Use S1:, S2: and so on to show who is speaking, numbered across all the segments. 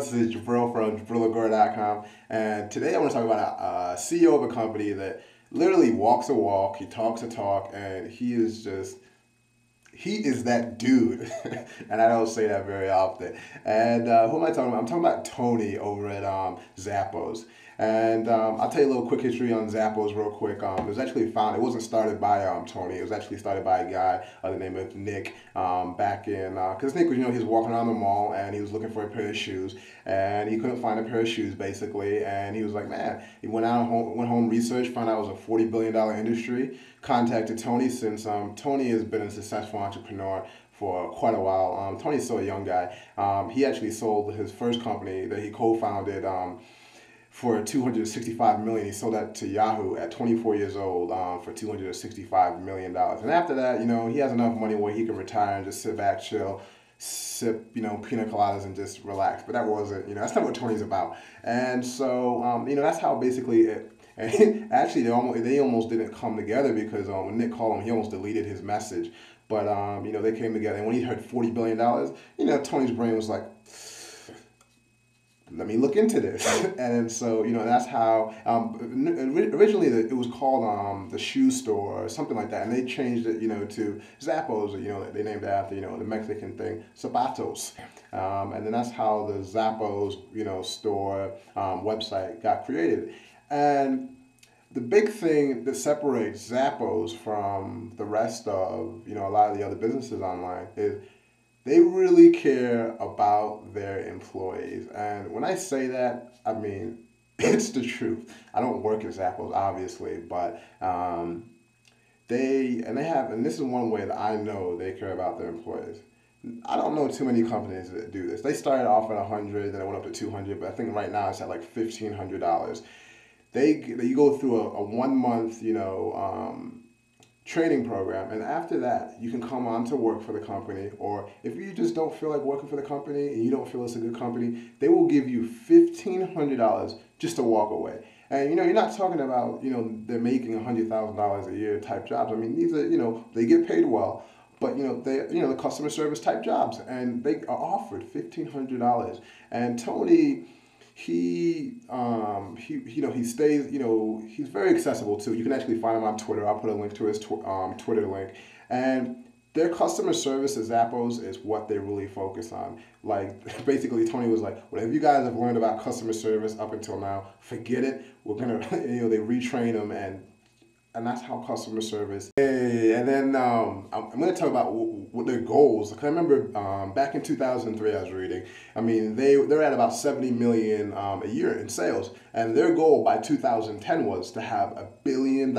S1: This is Jabril from JabrilAgora.com, and today I want to talk about a CEO of a company that literally walks a walk, he talks a talk, and he is that dude. And I don't say that very often. And who am I talking about? I'm talking about Tony over at Zappos. And I'll tell you a little quick history on Zappos real quick. It was actually it wasn't started by Tony. It was actually started by a guy by the name of Nick back in, because Nick was, he was walking around the mall and he was looking for a pair of shoes and he couldn't find a pair of shoes basically. And he was like, man, he went home, researched, found out it was a $40 billion industry, contacted Tony since Tony has been a successful entrepreneur for quite a while. Tony's still a young guy. He actually sold his first company that he co-founded for $265 million. He sold that to Yahoo at 24 years old for $265 million. And after that, he has enough money where he can retire and just sit back, chill, sip, pina coladas and just relax. But that wasn't, that's not what Tony's about. And so, that's how basically it. And actually, they almost didn't come together because when Nick called him, he almost deleted his message. But they came together. And when he heard $40 billion, Tony's brain was like, let me look into this. And so, that's how, originally it was called the Shoe Store or something like that. And they changed it, to Zappos, they named it after, the Mexican thing, Zapatos. And then that's how the Zappos, store website got created. And the big thing that separates Zappos from the rest of, a lot of the other businesses online is they really care about their employees. And when I say that, I mean, it's the truth. I don't work at Zappos, obviously, but this is one way that I know they care about their employees. I don't know too many companies that do this. They started off at 100, then it went up to 200, but I think right now it's at like $1,500. You go through a 1 month, training program, and after that you can come on to work for the company, or if you just don't feel like working for the company and you don't feel it's a good company, they will give you $1,500 just to walk away. And you're not talking about they're making $100,000 a year type jobs. I mean, these are they get paid well, but the customer service type jobs, and they are offered $1,500. And Tony, he stays, he's very accessible too. You can actually find him on Twitter. I'll put a link to his Twitter link. And their customer service at Zappos is what they really focus on. Like, basically, Tony was like, whatever you guys have learned about customer service up until now, forget it. We're going to, they retrain them, and that's how customer service. And then I'm going to talk about what their goals. I remember back in 2003, I was reading. I mean, they're at about 70 million a year in sales, and their goal by 2010 was to have $1 billion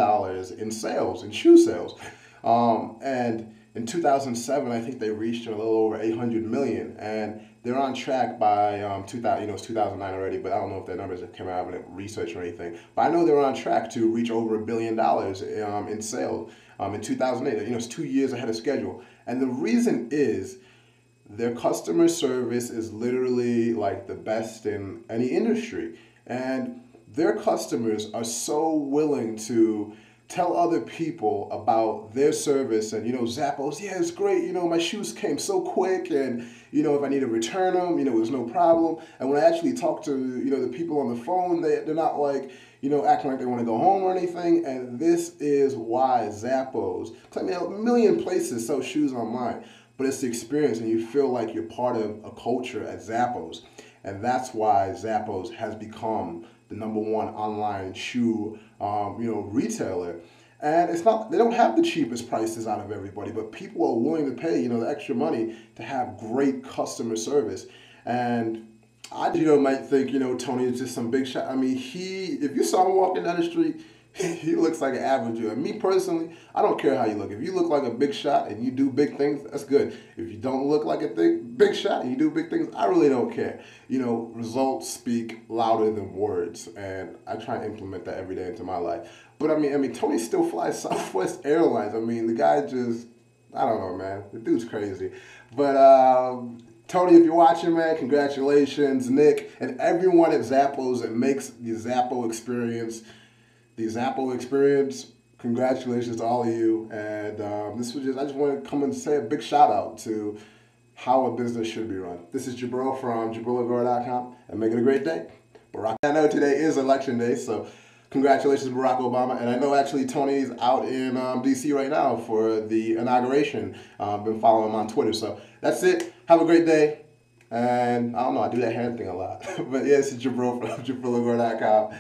S1: in sales, in shoe sales. And in 2007, I think they reached a little over 800 million, and they're on track by 2000. It's 2009 already, but I don't know if their numbers have come out of research or anything. But I know they're on track to reach over $1 billion in sales in 2008. It's 2 years ahead of schedule, and the reason is their customer service is literally like the best in any industry, and their customers are so willing to tell other people about their service. And Zappos, yeah, it's great, my shoes came so quick, and if I need to return them, it was no problem. And when I actually talk to the people on the phone, they're not like acting like they want to go home or anything. And this is why Zappos, I mean, a million places sell shoes online, but it's the experience, and you feel like you're part of a culture at Zappos. And that's why Zappos has become the #1 online shoe, retailer. And it's not, they don't have the cheapest prices out of everybody, but people are willing to pay, the extra money to have great customer service. And I, might think, Tony is just some big shot. I mean, if you saw him walking down the street, he looks like an average Joe. And me personally, I don't care how you look. If you look like a big shot and you do big things, that's good. If you don't look like a big shot and you do big things, I really don't care. Results speak louder than words, and I try to implement that every day into my life. But I mean, Tony still flies Southwest Airlines. I mean, the guy just, I don't know, man. The dude's crazy. But Tony, if you're watching, man, congratulations. Nick and everyone at Zappos that makes the Zappo experience, congratulations to all of you. And I just want to come and say a big shout out to how a business should be run. This is Jabril from JabrilAgora.com, and make it a great day. Barack, I know today is election day, so congratulations, Barack Obama. And I know actually Tony's out in D.C. right now for the inauguration. Been following him on Twitter. So that's it. Have a great day. And I don't know, I do that hand thing a lot. But yeah, this is Jabril from JabrilAgora.com.